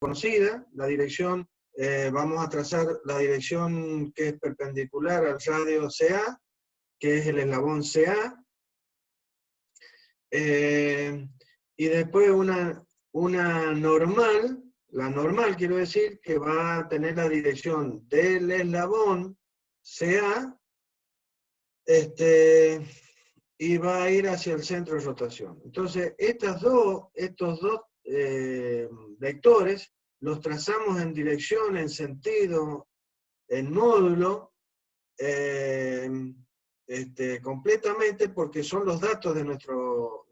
conocida, la dirección, vamos a trazar la dirección que es perpendicular al radio CA, que es el eslabón CA, y después una normal, la normal quiero decir que va a tener la dirección del eslabón CA, y va a ir hacia el centro de rotación. Entonces, estos dos vectores los trazamos en dirección, en sentido, en módulo, completamente porque son los datos de nuestro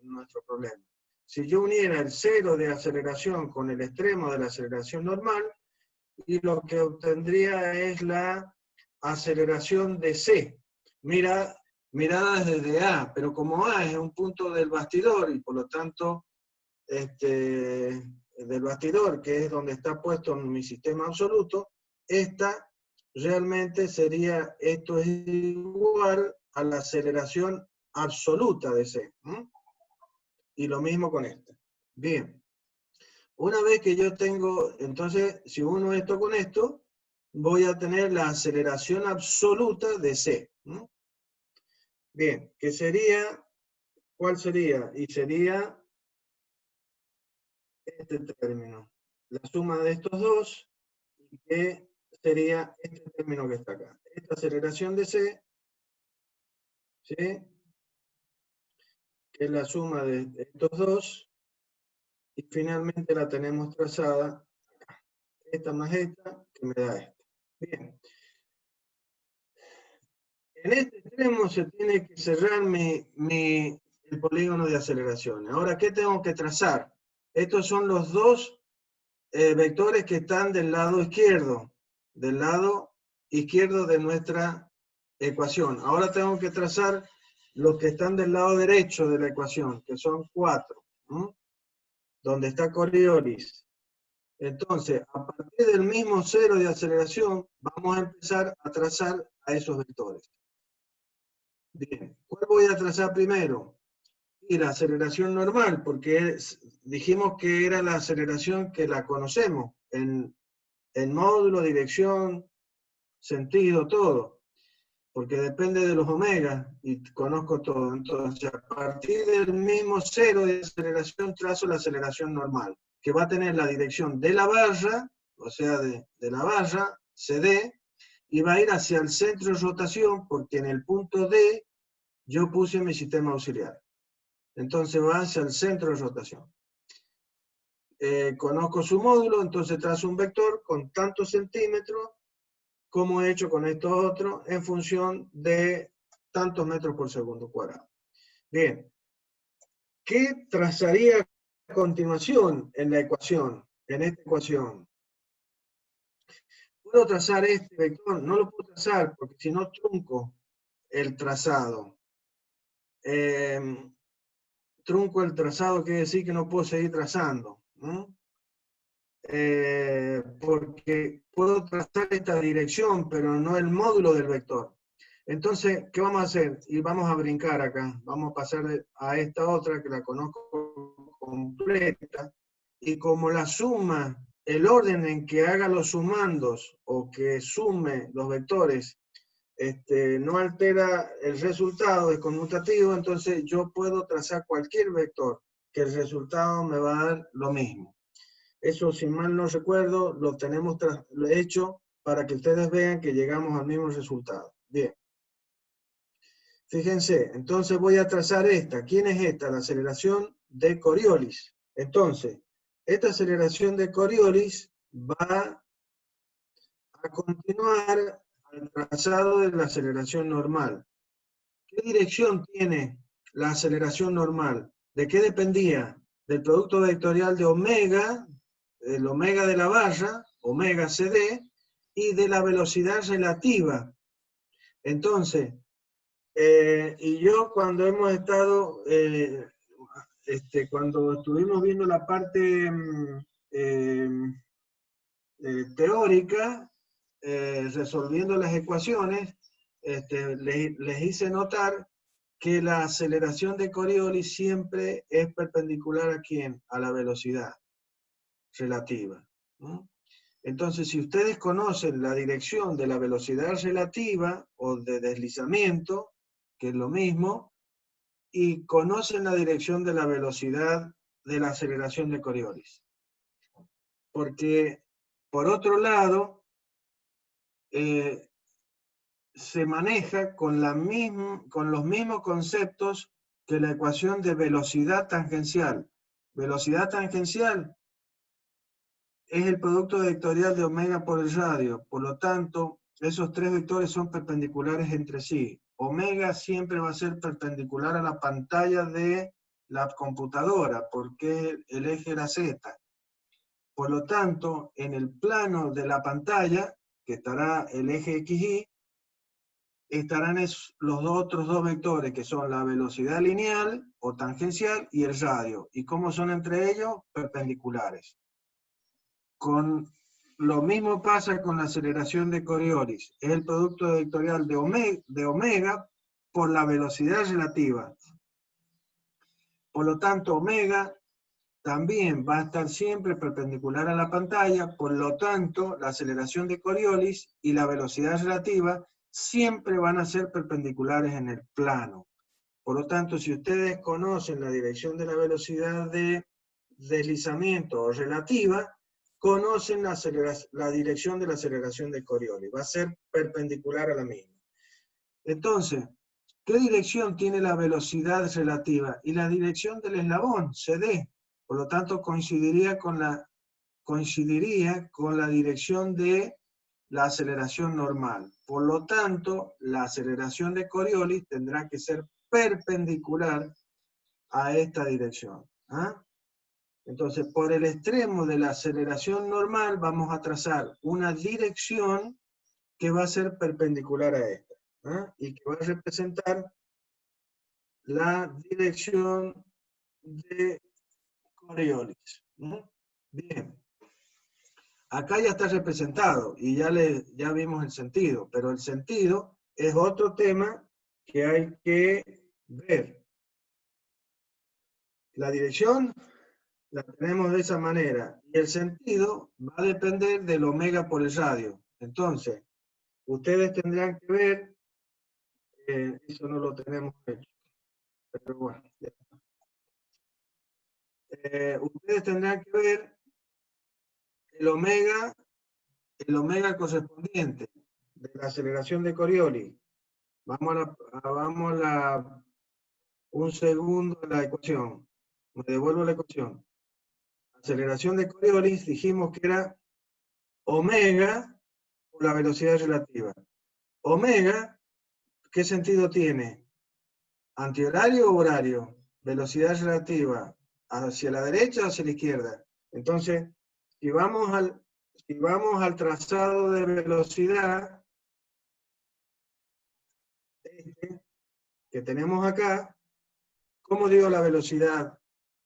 problema. Si yo uniera el cero de aceleración con el extremo de la aceleración normal, y lo que obtendría es la aceleración de C. Mirada desde A, pero como A es un punto del bastidor, y por lo tanto, del bastidor, que es donde está puesto mi sistema absoluto, esta realmente sería, esto es igual a la aceleración absoluta de C. Y lo mismo con esta. Bien. Una vez que yo tengo, entonces, si uno esto con esto, voy a tener la aceleración absoluta de C. Bien, ¿qué sería? ¿Cuál sería? Y sería este término. La suma de estos dos, que sería este término que está acá. Esta aceleración de C, ¿sí? Que es la suma de estos dos, y finalmente la tenemos trazada acá. Esta más esta, que me da esta. Bien. En este extremo se tiene que cerrar el polígono de aceleración. Ahora, ¿qué tengo que trazar? Estos son los dos vectores que están del lado izquierdo de nuestra ecuación. Ahora tengo que trazar los que están del lado derecho de la ecuación, que son 4, donde está Coriolis. Entonces, a partir del mismo cero de aceleración, vamos a empezar a trazar a esos vectores. Bien, ¿cuál voy a trazar primero? Y la aceleración normal, porque dijimos que era la aceleración que la conocemos, en módulo, dirección, sentido, todo, porque depende de los omegas, y conozco todo. Entonces, a partir del mismo cero de aceleración, trazo la aceleración normal, que va a tener la dirección de la barra, o sea, de la barra, CD, y va a ir hacia el centro de rotación, porque en el punto D, yo puse mi sistema auxiliar. Entonces va hacia el centro de rotación. Conozco su módulo, entonces trazo un vector con tantos centímetros, como he hecho con estos otros, en función de tantos metros por segundo cuadrado. Bien. ¿Qué trazaría a continuación en la ecuación? En esta ecuación. ¿Puedo trazar este vector? No lo puedo trazar, porque si no trunco el trazado. Trunco el trazado quiere decir que no puedo seguir trazando. Porque puedo trazar esta dirección, pero no el módulo del vector. Entonces, ¿qué vamos a hacer? Y vamos a brincar acá. Vamos a pasar a esta otra que la conozco completa. Y como la suma, el orden en que haga los sumandos o que sume los vectores, no altera el resultado, es conmutativo, entonces yo puedo trazar cualquier vector, que el resultado me va a dar lo mismo. Eso, si mal no recuerdo, lo tenemos hecho para que ustedes vean que llegamos al mismo resultado. Bien. Fíjense, entonces voy a trazar esta. ¿Quién es esta? La aceleración de Coriolis. Entonces, esta aceleración de Coriolis va a continuar al trazado de la aceleración normal. ¿Qué dirección tiene la aceleración normal? ¿De qué dependía? Del producto vectorial de omega, el omega de la barra, omega CD, y de la velocidad relativa. Entonces, y yo cuando hemos estado, cuando estuvimos viendo la parte teórica, resolviendo las ecuaciones, les hice notar que la aceleración de Coriolis siempre es perpendicular ¿a quién? A la velocidad relativa. Entonces, si ustedes conocen la dirección de la velocidad relativa o de deslizamiento, que es lo mismo, y conocen la dirección de la velocidad de la aceleración de Coriolis. Porque, por otro lado, se maneja con los mismos conceptos que la ecuación de velocidad tangencial. Velocidad tangencial es el producto vectorial de omega por el radio. Por lo tanto, esos tres vectores son perpendiculares entre sí. Omega siempre va a ser perpendicular a la pantalla de la computadora, porque el eje era Z. Por lo tanto, en el plano de la pantalla, que estará el eje XY, estarán los otros dos vectores, que son la velocidad lineal o tangencial y el radio. ¿Y cómo son entre ellos? Perpendiculares. Lo mismo pasa con la aceleración de Coriolis. Es el producto vectorial de omega por la velocidad relativa. Por lo tanto, omega también va a estar siempre perpendicular a la pantalla, por lo tanto, la aceleración de Coriolis y la velocidad relativa siempre van a ser perpendiculares en el plano. Por lo tanto, si ustedes conocen la dirección de la velocidad de deslizamiento o relativa, conocen la dirección de la aceleración de Coriolis. Va a ser perpendicular a la misma. Entonces, ¿qué dirección tiene la velocidad relativa? Y la dirección del eslabón, CD. Por lo tanto, coincidiría con la dirección de la aceleración normal. Por lo tanto, la aceleración de Coriolis tendrá que ser perpendicular a esta dirección. Entonces, por el extremo de la aceleración normal vamos a trazar una dirección que va a ser perpendicular a esta, y que va a representar la dirección de Coriolis. Bien. Acá ya está representado y ya vimos el sentido, pero el sentido es otro tema que hay que ver. La dirección la tenemos de esa manera y el sentido va a depender del omega por el radio. Entonces, ustedes tendrán que ver, eso no lo tenemos hecho, pero bueno. Ustedes tendrán que ver el omega correspondiente de la aceleración de Coriolis. Vamos a un segundo a la ecuación. Me devuelvo la ecuación. Aceleración de Coriolis dijimos que era omega por la velocidad relativa. Omega, ¿qué sentido tiene? ¿Antihorario o horario? Velocidad relativa, ¿hacia la derecha o hacia la izquierda? Entonces, si vamos al trazado de velocidad, que tenemos acá, ¿cómo dio la velocidad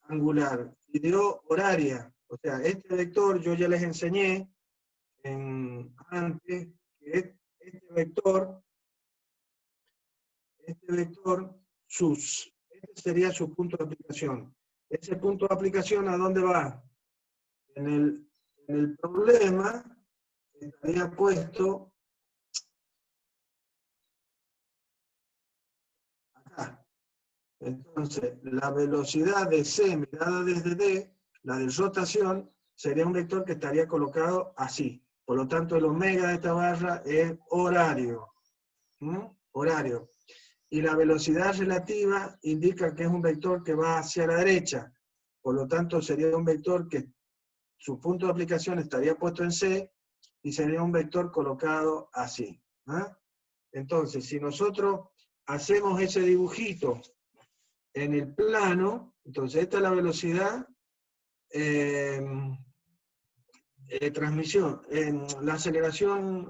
angular? Y dio horaria. O sea, este vector yo ya les enseñé antes que este vector, este sería su punto de aplicación. Ese punto de aplicación, ¿a dónde va? En el problema estaría puesto acá. Entonces, la velocidad de C mirada desde D, la de rotación, sería un vector que estaría colocado así. Por lo tanto, el omega de esta barra es horario. Horario. Y la velocidad relativa indica que es un vector que va hacia la derecha. Por lo tanto, sería un vector que su punto de aplicación estaría puesto en C y sería un vector colocado así. Entonces, si nosotros hacemos ese dibujito en el plano, entonces esta es la velocidad transmisión, la aceleración,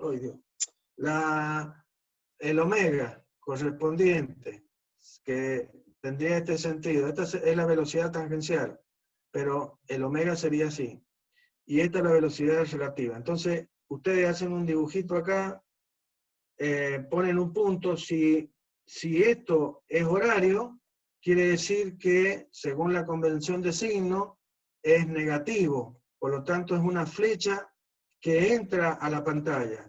el omega correspondiente, que tendría este sentido. Esta es la velocidad tangencial, pero el omega sería así. Y esta es la velocidad relativa. Entonces, ustedes hacen un dibujito acá, ponen un punto. Si esto es horario, quiere decir que, según la convención de signo, es negativo, por lo tanto es una flecha que entra a la pantalla.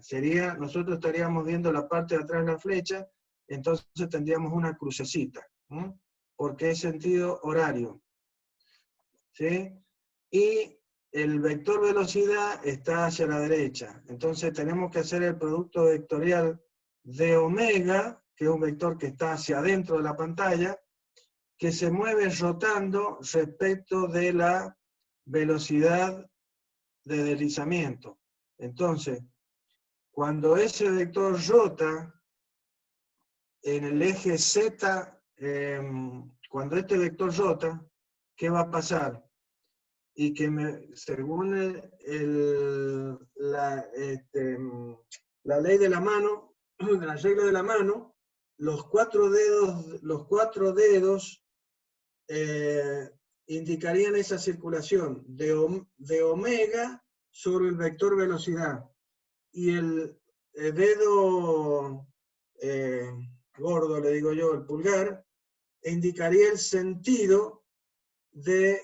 Nosotros estaríamos viendo la parte de atrás de la flecha, entonces tendríamos una crucecita, ¿no? Porque es sentido horario, ¿sí? Y el vector velocidad está hacia la derecha. Entonces tenemos que hacer el producto vectorial de omega, que es un vector que está hacia adentro de la pantalla, que se mueve rotando respecto de la velocidad de deslizamiento. Entonces, cuando ese vector rota en el eje Z, cuando este vector rota, ¿qué va a pasar? Y que según la ley de la mano, la regla de la mano, los cuatro dedos indicarían esa circulación de omega sobre el vector velocidad. Y el dedo gordo, le digo yo, el pulgar, indicaría el sentido de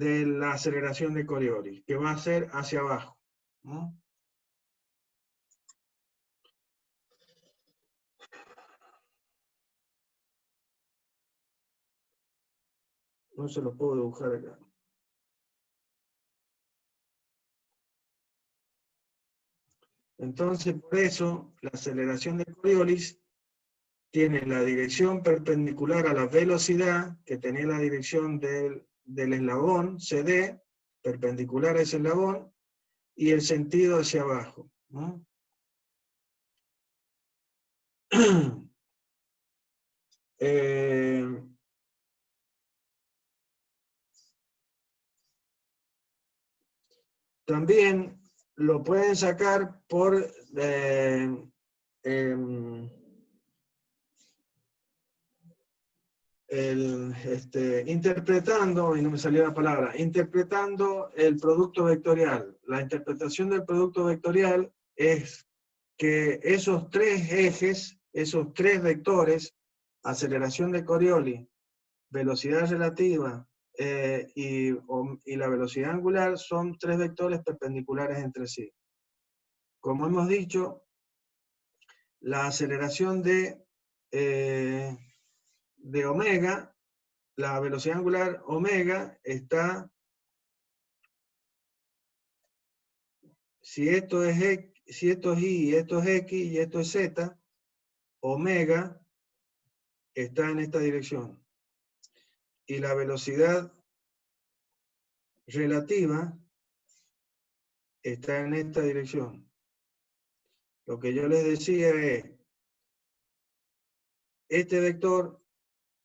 la aceleración de Coriolis, que va a ser hacia abajo, ¿no? No se lo puedo dibujar acá. Entonces, por eso, la aceleración de Coriolis tiene la dirección perpendicular a la velocidad, que tenía la dirección del eslabón, CD, perpendicular a ese eslabón, y el sentido hacia abajo, ¿no? También lo pueden sacar por interpretando, y no me salió la palabra, interpretando el producto vectorial. La interpretación del producto vectorial es que esos tres ejes, esos tres vectores, aceleración de Coriolis, velocidad relativa y la velocidad angular, son tres vectores perpendiculares entre sí. Como hemos dicho, la aceleración de omega, la velocidad angular omega está, si esto es y esto es x y esto es z, omega está en esta dirección. Y la velocidad relativa está en esta dirección. Lo que yo les decía es, este vector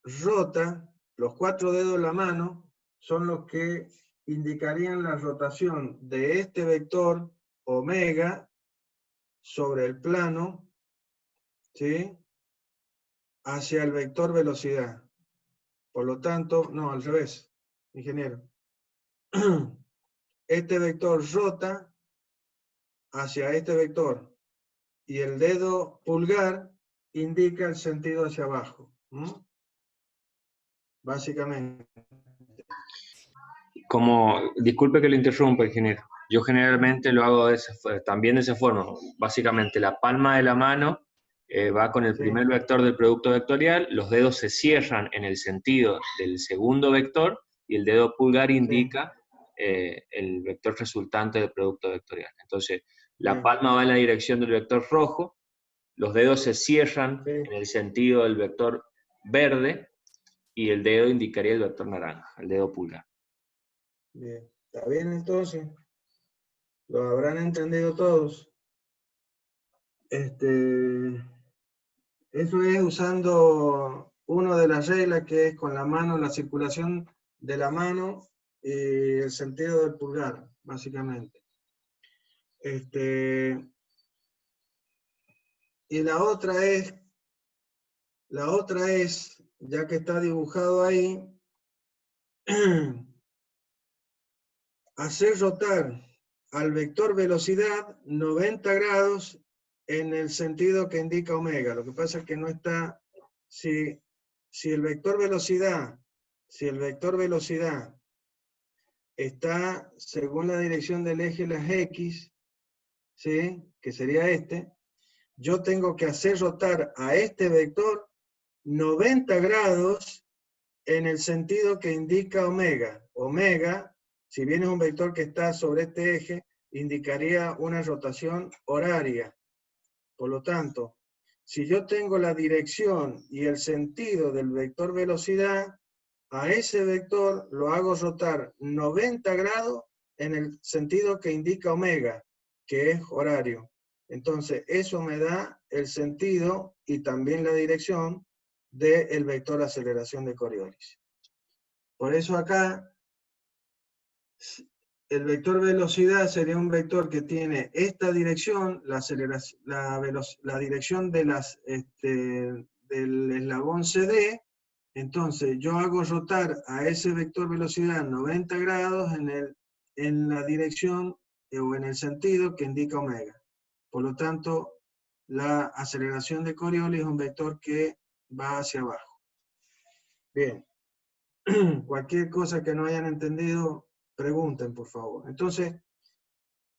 rota, los cuatro dedos de la mano son los que indicarían la rotación de este vector omega sobre el plano, ¿sí?, hacia el vector velocidad. Por lo tanto, no, al revés, ingeniero. Este vector rota hacia este vector y el dedo pulgar indica el sentido hacia abajo. Básicamente. Disculpe que lo interrumpa, ingeniero. Yo generalmente lo hago también de esa forma. Básicamente la palma de la mano va con el primer vector del producto vectorial, los dedos se cierran en el sentido del segundo vector y el dedo pulgar indica el vector resultante del producto vectorial. Entonces, la palma va en la dirección del vector rojo, los dedos se cierran en el sentido del vector verde y el dedo indicaría el vector naranja, el dedo pulgar. Bien, ¿está bien entonces? ¿Lo habrán entendido todos? Eso es usando una de las reglas que es con la mano, la circulación de la mano y el sentido del pulgar, básicamente. Y la otra es, ya que está dibujado ahí, hacer rotar al vector velocidad 90 grados en el sentido que indica omega. Lo que pasa es que no está, si el vector velocidad está según la dirección del eje las X, ¿sí? Que sería este. Yo tengo que hacer rotar a este vector 90 grados en el sentido que indica omega. Omega, si bien es un vector que está sobre este eje, indicaría una rotación horaria. Por lo tanto, si yo tengo la dirección y el sentido del vector velocidad, a ese vector lo hago rotar 90 grados en el sentido que indica omega, que es horario. Entonces, eso me da el sentido y también la dirección del vector aceleración de Coriolis. Por eso acá, el vector velocidad sería un vector que tiene esta dirección, la dirección de del eslabón CD. Entonces yo hago rotar a ese vector velocidad 90 grados en la dirección o en el sentido que indica omega. Por lo tanto, la aceleración de Coriolis es un vector que va hacia abajo. Bien. Cualquier cosa que no hayan entendido, pregunten, por favor. Entonces,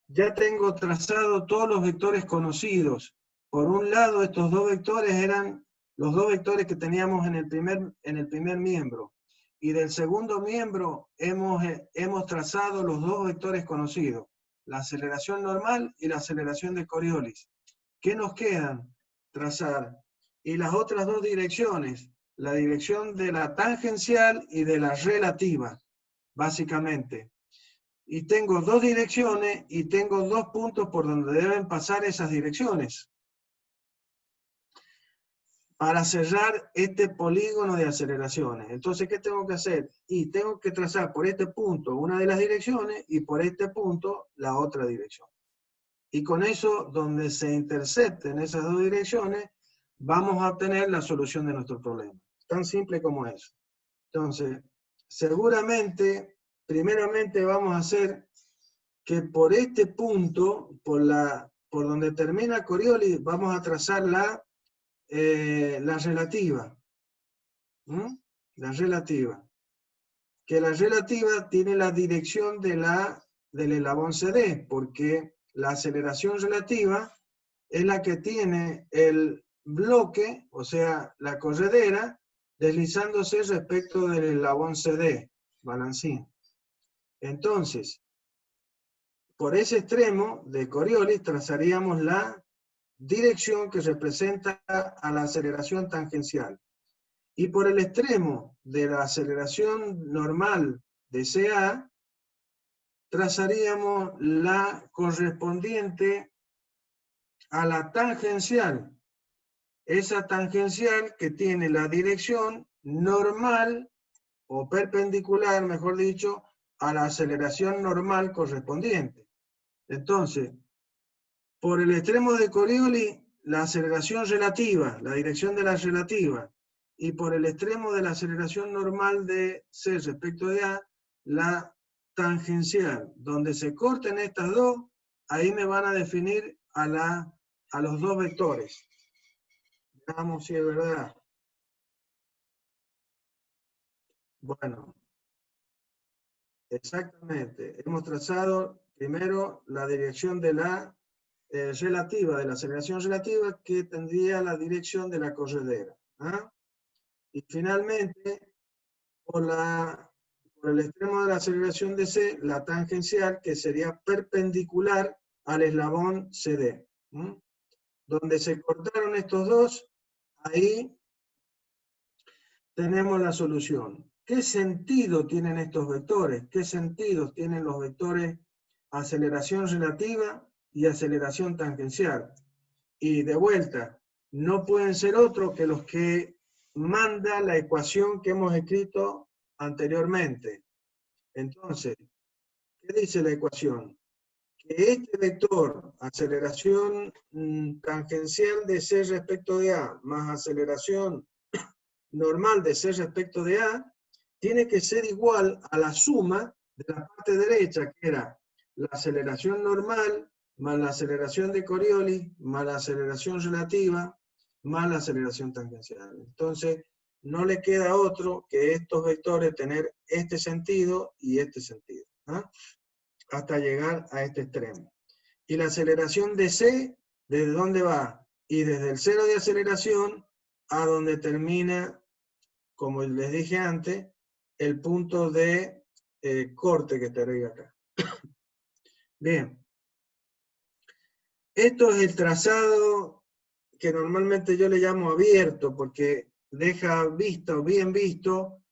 ya tengo trazado todos los vectores conocidos. Por un lado, estos dos vectores eran los dos vectores que teníamos en el primer miembro. Y del segundo miembro hemos trazado los dos vectores conocidos, la aceleración normal y la aceleración de Coriolis. ¿Qué nos quedan? Trazar. Y las otras dos direcciones, la dirección de la tangencial y de la relativa, básicamente. Y tengo dos direcciones y tengo dos puntos por donde deben pasar esas direcciones para cerrar este polígono de aceleraciones. Entonces, ¿qué tengo que hacer? Y tengo que trazar por este punto una de las direcciones y por este punto la otra dirección. Y con eso, donde se intercepten esas dos direcciones, vamos a obtener la solución de nuestro problema. Tan simple como eso. Entonces, seguramente, primeramente vamos a hacer que por este punto, por donde termina Coriolis, vamos a trazar la relativa. La relativa. Que la relativa tiene la dirección del eslabón CD, porque la aceleración relativa es la que tiene el bloque, o sea, la corredera, deslizándose respecto del eslabón CD, balancín. Entonces, por ese extremo de Coriolis trazaríamos la dirección que representa a la aceleración tangencial. Y por el extremo de la aceleración normal de CA, trazaríamos la correspondiente a la tangencial. Esa tangencial que tiene la dirección normal o perpendicular, mejor dicho, a la aceleración normal correspondiente. Entonces, por el extremo de Coriolis, la aceleración relativa, la dirección de la relativa, y por el extremo de la aceleración normal de C respecto de A, la tangencial. Donde se corten estas dos, ahí me van a definir a los dos vectores. Veamos si es verdad. Bueno, exactamente. Hemos trazado primero la dirección de la relativa, de la aceleración relativa, que tendría la dirección de la corredera. ¿Ah? Y finalmente, por el extremo de la aceleración de C, la tangencial, que sería perpendicular al eslabón CD. Donde se cortaron estos dos, ahí tenemos la solución. ¿Qué sentido tienen estos vectores? ¿Qué sentidos tienen los vectores aceleración relativa y aceleración tangencial? Y de vuelta, no pueden ser otros que los que manda la ecuación que hemos escrito anteriormente. Entonces, ¿qué dice la ecuación? Que este vector, aceleración tangencial de C respecto de A, más aceleración normal de C respecto de A, tiene que ser igual a la suma de la parte derecha, que era la aceleración normal, más la aceleración de Coriolis, más la aceleración relativa, más la aceleración tangencial. Entonces, no le queda otro que estos vectores tener este sentido y este sentido. ¿ah? Hasta llegar a este extremo. Y la aceleración de C, ¿desde dónde va? Y desde el cero de aceleración a donde termina, como les dije antes, el punto de corte que estaría acá. Bien. Esto es el trazado que normalmente yo le llamo abierto, porque deja visto, bien visto,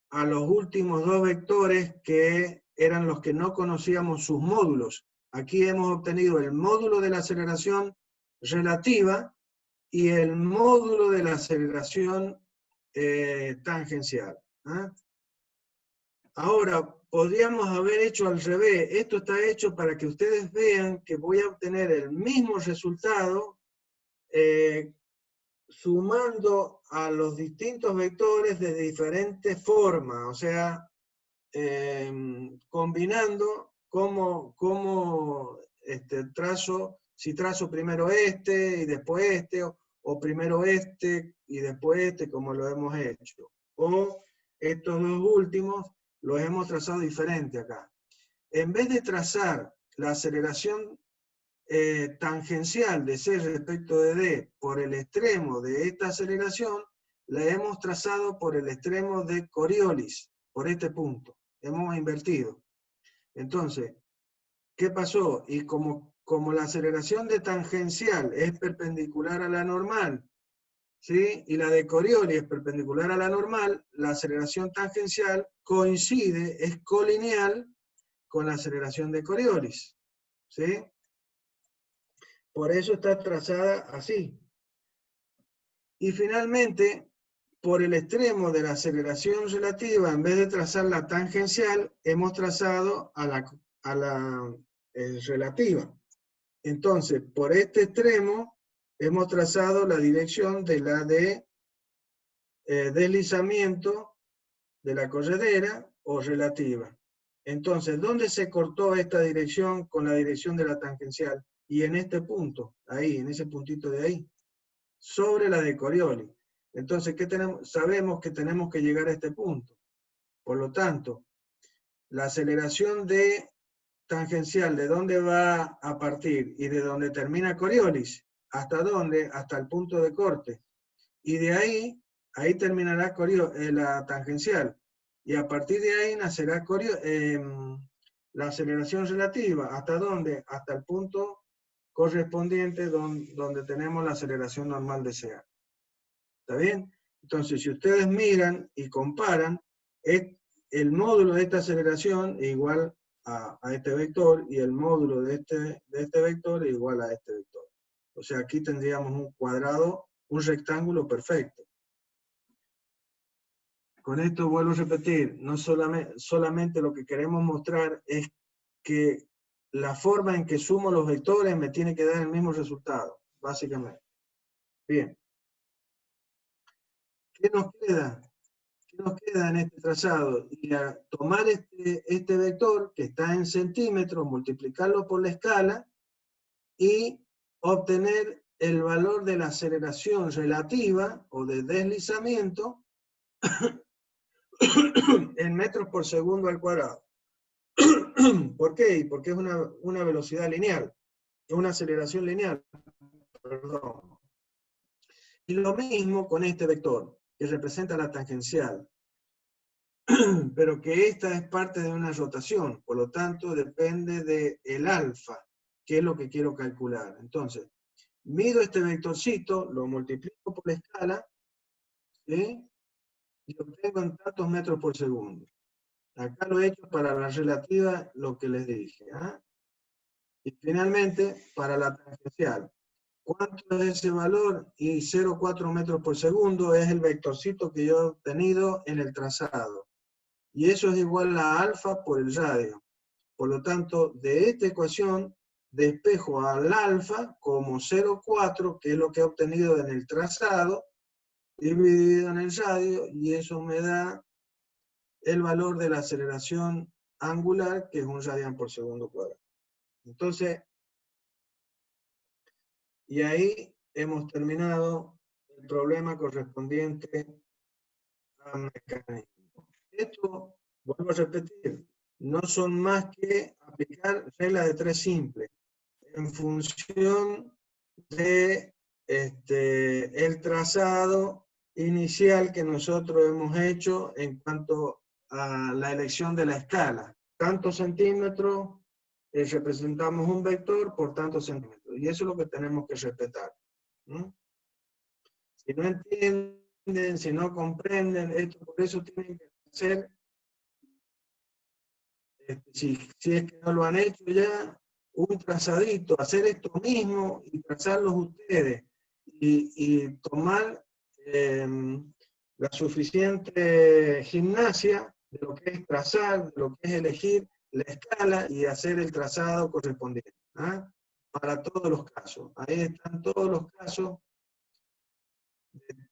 a los últimos dos vectores que eran los que no conocíamos sus módulos. Aquí hemos obtenido el módulo de la aceleración relativa y el módulo de la aceleración tangencial. ¿Ah? Ahora, podríamos haber hecho al revés. Esto está hecho para que ustedes vean que voy a obtener el mismo resultado sumando a los distintos vectores de diferentes formas, o sea, combinando cómo trazo, si trazo primero este y después este, o primero este y después este, como lo hemos hecho. O estos dos últimos los hemos trazado diferente acá. En vez de trazar la aceleración tangencial de C respecto de D por el extremo de esta aceleración, la hemos trazado por el extremo de Coriolis, por este punto. Hemos invertido. Entonces, ¿qué pasó? Y como la aceleración de tangencial es perpendicular a la normal, ¿sí? Y la de Coriolis es perpendicular a la normal, la aceleración tangencial coincide, es colineal con la aceleración de Coriolis, ¿sí? Por eso está trazada así. Y finalmente, por el extremo de la aceleración relativa, en vez de trazar la tangencial, hemos trazado a la relativa. Entonces, por este extremo, hemos trazado la dirección de la de deslizamiento de la corredera o relativa. Entonces, ¿dónde se cortó esta dirección con la dirección de la tangencial? Y en este punto, ahí, en ese puntito de ahí, sobre la de Coriolis. Entonces, ¿qué tenemos? Sabemos que tenemos que llegar a este punto. Por lo tanto, la aceleración de tangencial, ¿de dónde va a partir? Y de dónde termina Coriolis. ¿Hasta dónde? Hasta el punto de corte. Y de ahí terminará la tangencial. Y a partir de ahí nacerá la aceleración relativa. ¿Hasta dónde? Hasta el punto correspondiente donde tenemos la aceleración normal deseada. ¿Está bien? Entonces, si ustedes miran y comparan, el módulo de esta aceleración es igual a este vector y el módulo de este vector es igual a este vector. O sea, aquí tendríamos un cuadrado, un rectángulo perfecto. Con esto vuelvo a repetir, no solamente lo que queremos mostrar es que la forma en que sumo los vectores me tiene que dar el mismo resultado, básicamente. Bien. ¿Qué nos queda? ¿Qué nos queda en este trazado? Y a tomar este vector, que está en centímetros, multiplicarlo por la escala, y obtener el valor de la aceleración relativa, o de deslizamiento, en metros por segundo al cuadrado. ¿Por qué? Porque es una velocidad lineal, una aceleración lineal, perdón. Y lo mismo con este vector, que representa la tangencial, pero que esta es parte de una rotación, por lo tanto depende del alfa, que es lo que quiero calcular. Entonces, mido este vectorcito, lo multiplico por la escala, ¿sí? Y obtengo en tantos metros por segundo. Acá lo he hecho para la relativa, lo que les dije. ¿Ah? Y finalmente, para la tangencial. ¿Cuánto es ese valor? Y 0,4 metros por segundo es el vectorcito que yo he obtenido en el trazado. Y eso es igual a alfa por el radio. Por lo tanto, de esta ecuación despejo al alfa como 0,4, que es lo que he obtenido en el trazado, dividido en el radio, y eso me da el valor de la aceleración angular, que es 1 radian por segundo cuadrado. Entonces, y ahí hemos terminado el problema correspondiente al mecanismo. Esto, vuelvo a repetir, no son más que aplicar reglas de tres simples en función de el trazado inicial que nosotros hemos hecho en cuanto a la elección de la escala. Tantos centímetros, representamos un vector por tantos centímetros, y eso es lo que tenemos que respetar. Si no entienden, si no comprenden, esto por eso tienen que hacer, si es que no lo han hecho ya, un trazadito, hacer esto mismo y trazarlos ustedes, y tomar la suficiente gimnasia de lo que es trazar, de lo que es elegir la escala y hacer el trazado correspondiente, para todos los casos. Ahí están todos los casos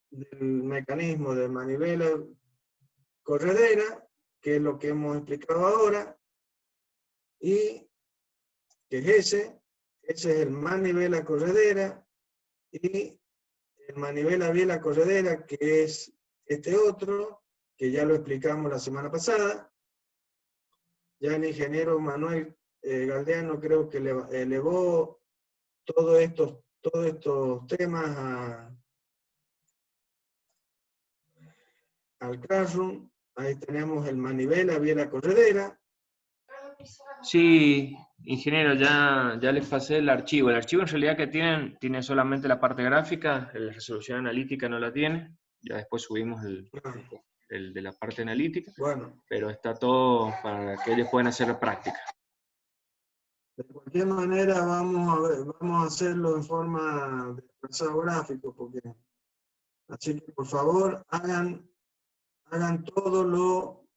del mecanismo de manivela corredera, que es lo que hemos explicado ahora, y que es ese es el manivela corredera, y el manivela biela corredera, que es este otro, que ya lo explicamos la semana pasada. Ya el ingeniero Manuel Galdeano creo que elevó todos estos temas al Classroom. Ahí tenemos el manivela biela corredera. Sí, ingeniero, ya les pasé el archivo. El archivo en realidad que tiene solamente la parte gráfica, la resolución analítica no la tiene. Ya después subimos el de la parte analítica. Bueno, pero está todo para que ellos puedan hacer práctica. de cualquier manera vamos a hacerlo en forma de trazado gráfico, así que por favor hagan todo lo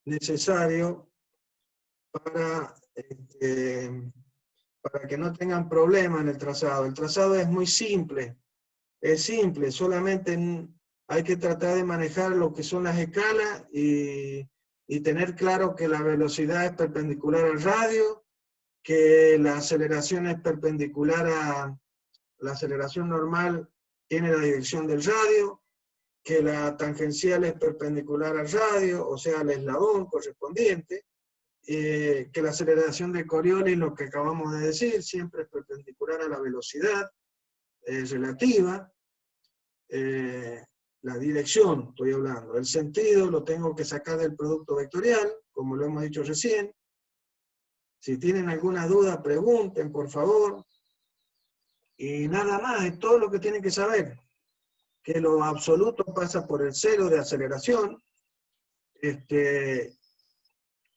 necesario para que no tengan problemas en el trazado. El trazado es muy simple, solamente hay que tratar de manejar lo que son las escalas y tener claro que la velocidad es perpendicular al radio, que la aceleración es perpendicular a la aceleración normal, tiene la dirección del radio, que la tangencial es perpendicular al radio, o sea, al eslabón correspondiente, que la aceleración de Coriolis, lo que acabamos de decir, siempre es perpendicular a la velocidad relativa, la dirección, estoy hablando, el sentido lo tengo que sacar del producto vectorial, como lo hemos dicho recién. Si tienen alguna duda, pregunten, por favor. Y nada más, es todo lo que tienen que saber. Que lo absoluto pasa por el cero de aceleración.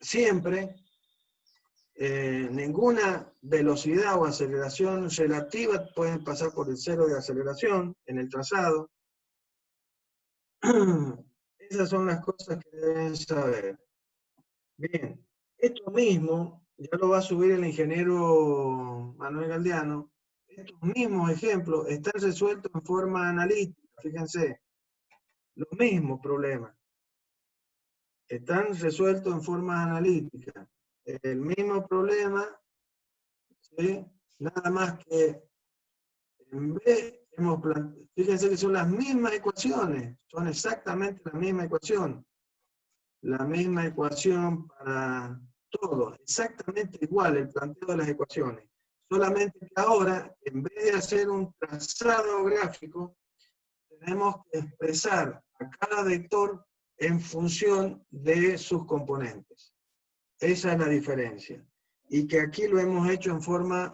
Siempre, ninguna velocidad o aceleración relativa pueden pasar por el cero de aceleración en el trazado. Esas son las cosas que deben saber. Bien, esto mismo ya lo va a subir el ingeniero Manuel Galdeano. Estos mismos ejemplos están resueltos en forma analítica, fíjense, los mismos problemas. Están resueltos en forma analítica. El mismo problema, ¿sí? Nada más que en vez, fíjense que son las mismas ecuaciones, son exactamente la misma ecuación. La misma ecuación para todo, exactamente igual el planteo de las ecuaciones. Solamente que ahora, en vez de hacer un trazado gráfico, tenemos que expresar a cada vector en función de sus componentes. Esa es la diferencia. Y que aquí lo hemos hecho en forma,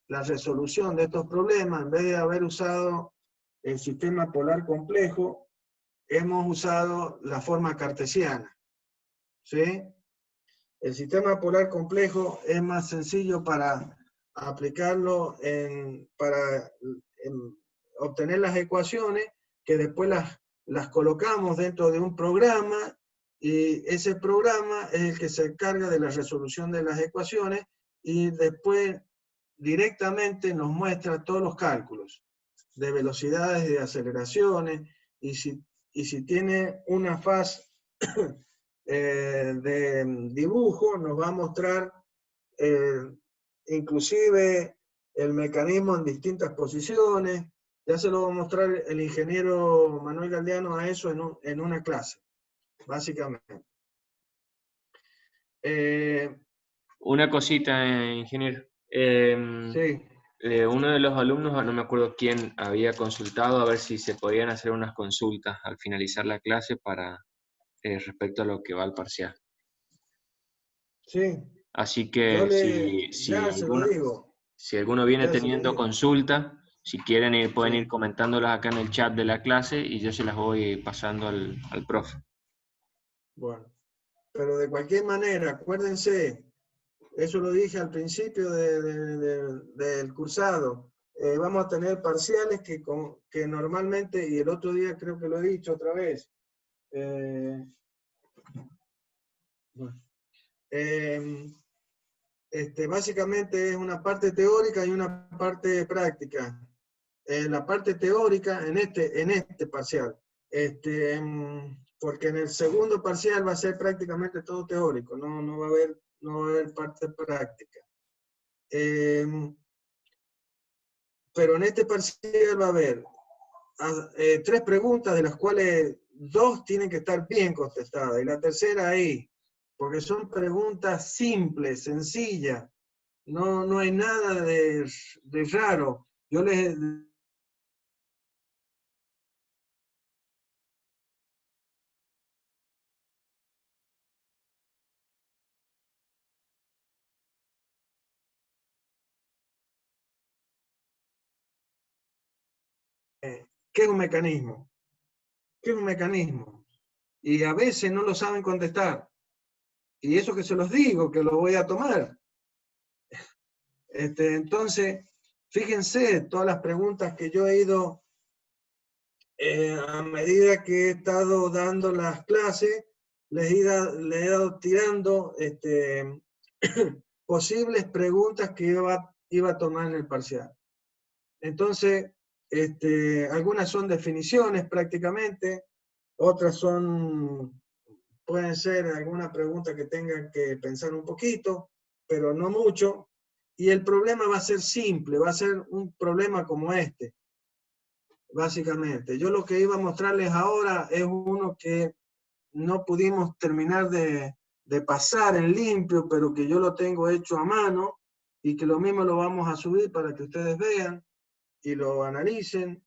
la resolución de estos problemas, en vez de haber usado el sistema polar complejo, hemos usado la forma cartesiana. ¿Sí? El sistema polar complejo es más sencillo para aplicarlo para obtener las ecuaciones, que después las colocamos dentro de un programa, y ese programa es el que se encarga de la resolución de las ecuaciones, y después directamente nos muestra todos los cálculos de velocidades, de aceleraciones, y si tiene una faz de dibujo, nos va a mostrar inclusive el mecanismo en distintas posiciones. Ya se lo va a mostrar el ingeniero Manuel Galdeano a eso en una clase, básicamente. Una cosita, ingeniero. Sí, Uno de los alumnos, no me acuerdo quién, había consultado a ver si se podían hacer unas consultas al finalizar la clase para respecto a lo que va al parcial. sí, Así yo que ya se lo digo, si alguno viene ya se lo teniendo digo. consulta, si quieren pueden ir Sí, comentándolas acá en el chat de la clase y yo se las voy pasando al profe. bueno. Pero de cualquier manera, acuérdense, eso lo dije al principio del cursado, vamos a tener parciales que normalmente, y el otro día creo que lo he dicho otra vez, bueno, eh, básicamente es una parte teórica y una parte práctica. La parte teórica en este parcial, porque en el segundo parcial va a ser prácticamente todo teórico, no va a haber parte práctica. Pero en este parcial va a haber 3 preguntas, de las cuales 2 tienen que estar bien contestadas, y la tercera ahí, porque son preguntas simples, sencillas, no hay nada de raro. Yo les ¿qué es un mecanismo? ¿Qué es un mecanismo? Y a veces no lo saben contestar. Y eso que se los digo, que lo voy a tomar. Entonces, fíjense todas las preguntas que yo he ido, a medida que he estado dando las clases, le he ido tirando posibles preguntas que iba a tomar en el parcial. Entonces, algunas son definiciones prácticamente, otras pueden ser alguna pregunta que tengan que pensar un poquito, pero no mucho. Y el problema va a ser simple, va a ser un problema como este, básicamente. Yo lo que iba a mostrarles ahora es uno que no pudimos terminar de pasar en limpio, pero que yo lo tengo hecho a mano y que lo mismo lo vamos a subir para que ustedes vean y lo analicen,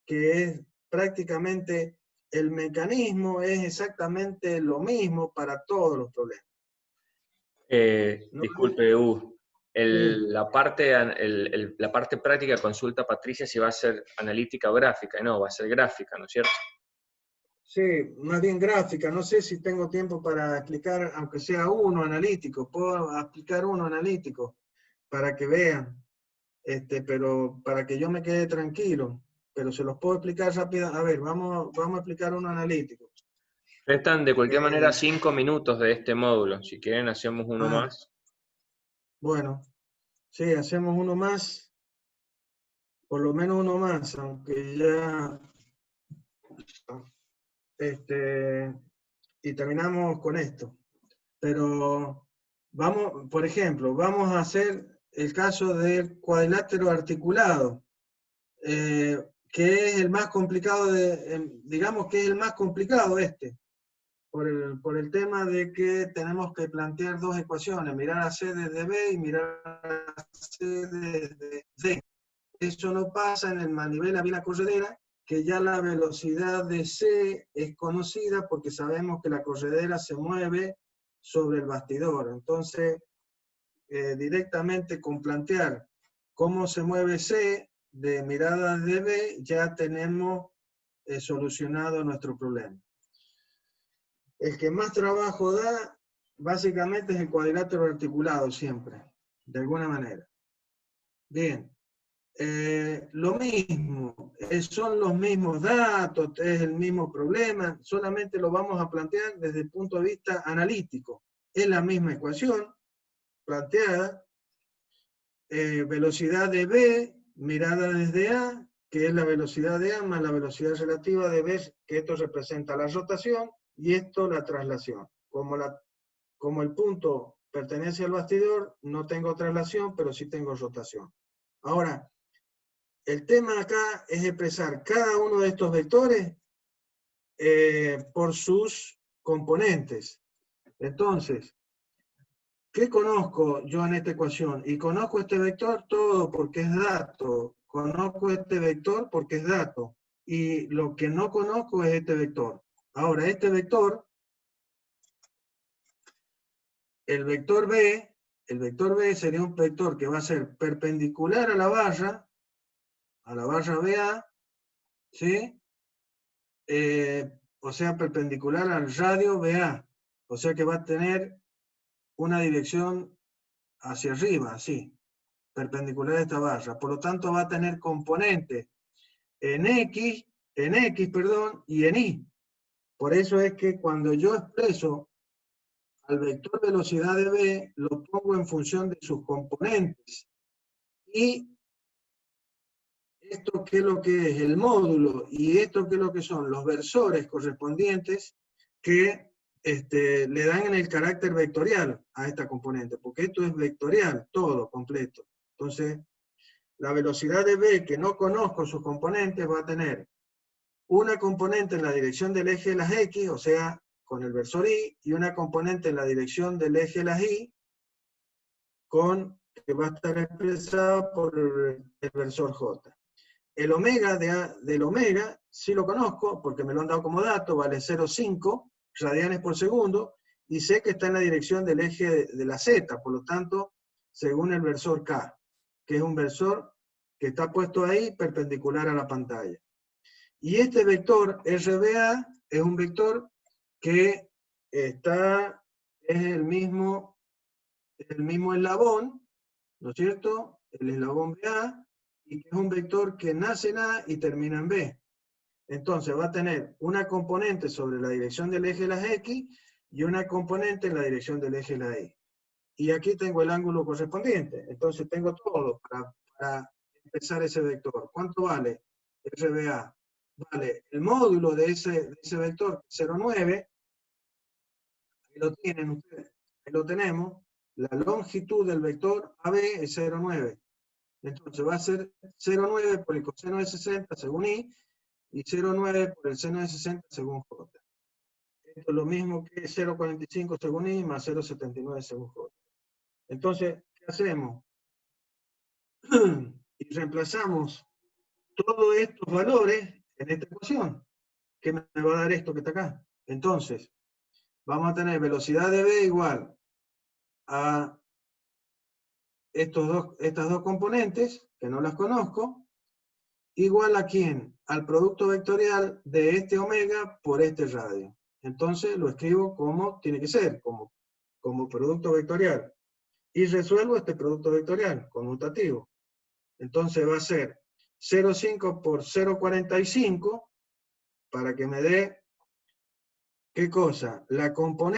que es prácticamente el mecanismo es exactamente lo mismo para todos los problemas. ¿No? Disculpe, Sí, la parte práctica consulta a Patricia si va a ser analítica o gráfica. No, va a ser gráfica, ¿no es cierto? sí, más bien gráfica. No sé si tengo tiempo para explicar, aunque sea uno analítico. Puedo explicar uno analítico para que vean, pero para que yo me quede tranquilo. Pero se los puedo explicar rápido. A ver, vamos a explicar uno analítico. Restan de cualquier manera Eh, 5 minutos de este módulo. Si quieren, hacemos uno ah, más. bueno, sí, hacemos uno más, por lo menos uno más, aunque ya, y terminamos con esto. Pero vamos, por ejemplo, vamos a hacer el caso del cuadrilátero articulado, que es el más complicado digamos que es el más complicado por el tema de que tenemos que plantear 2 ecuaciones, mirar a C desde B y mirar a C desde D. Eso no pasa en el manivela vía corredera, que ya la velocidad de C es conocida porque sabemos que la corredera se mueve sobre el bastidor. Entonces, directamente con plantear cómo se mueve C de mirada de B, ya tenemos solucionado nuestro problema. El que más trabajo da, básicamente, es el cuadrilátero articulado siempre, de alguna manera. Bien. Lo mismo, son los mismos datos, es el mismo problema, solamente lo vamos a plantear desde el punto de vista analítico. Es la misma ecuación planteada, velocidad de B, mirada desde A, que es la velocidad de A más la velocidad relativa de B, que esto representa la rotación, y esto la traslación. Como el punto pertenece al bastidor, no tengo traslación, pero sí tengo rotación. Ahora, el tema acá es expresar cada uno de estos vectores por sus componentes. Entonces, ¿qué conozco yo en esta ecuación? Y conozco este vector todo porque es dato. Conozco este vector porque es dato. Y lo que no conozco es este vector. Ahora, este vector, el vector B sería un vector que va a ser perpendicular a la barra BA, ¿sí? O sea, perpendicular al radio BA. O sea que va a tener una dirección hacia arriba, así, perpendicular a esta barra. Por lo tanto, va a tener componentes en X, perdón, y en Y. Por eso es que cuando yo expreso al vector velocidad de B, lo pongo en función de sus componentes. Y esto qué es lo que es el módulo, y esto qué es lo que son los versores correspondientes que le dan en el carácter vectorial a esta componente, porque esto es vectorial, todo completo. Entonces, la velocidad de B, que no conozco sus componentes, va a tener una componente en la dirección del eje de las X, o sea, con el versor Y, y una componente en la dirección del eje de las Y, que va a estar expresada por el versor J. El omega del omega, sí lo conozco, porque me lo han dado como dato, vale 0,5 radianes por segundo, y sé que está en la dirección del eje de la Z, por lo tanto, según el versor K, que es un versor que está puesto ahí perpendicular a la pantalla. Y este vector RBA es un vector que es el mismo eslabón, ¿no es cierto? El eslabón BA, y que es un vector que nace en A y termina en B. Entonces va a tener una componente sobre la dirección del eje de las X y una componente en la dirección del eje de la Y. Y aquí tengo el ángulo correspondiente. Entonces tengo todo para empezar ese vector. ¿Cuánto vale RBA? Vale, el módulo de ese vector 0,9, ahí lo tienen ustedes, ahí lo tenemos, la longitud del vector AB es 0,9. Entonces va a ser 0,9 por el coseno de 60 según Y, y 0,9 por el seno de 60 según J. Esto es lo mismo que 0,45 según Y más 0,79 según J. Entonces, ¿qué hacemos? Y reemplazamos todos estos valores en esta ecuación. ¿Qué me va a dar esto que está acá? Entonces, vamos a tener velocidad de B igual a estas dos componentes, que no las conozco, igual a ¿quién? Al producto vectorial de este omega por este radio. Entonces lo escribo como tiene que ser, como producto vectorial. Y resuelvo este producto vectorial conmutativo. Entonces va a ser 0,5 por 0,45 para que me dé, ¿qué cosa? La componente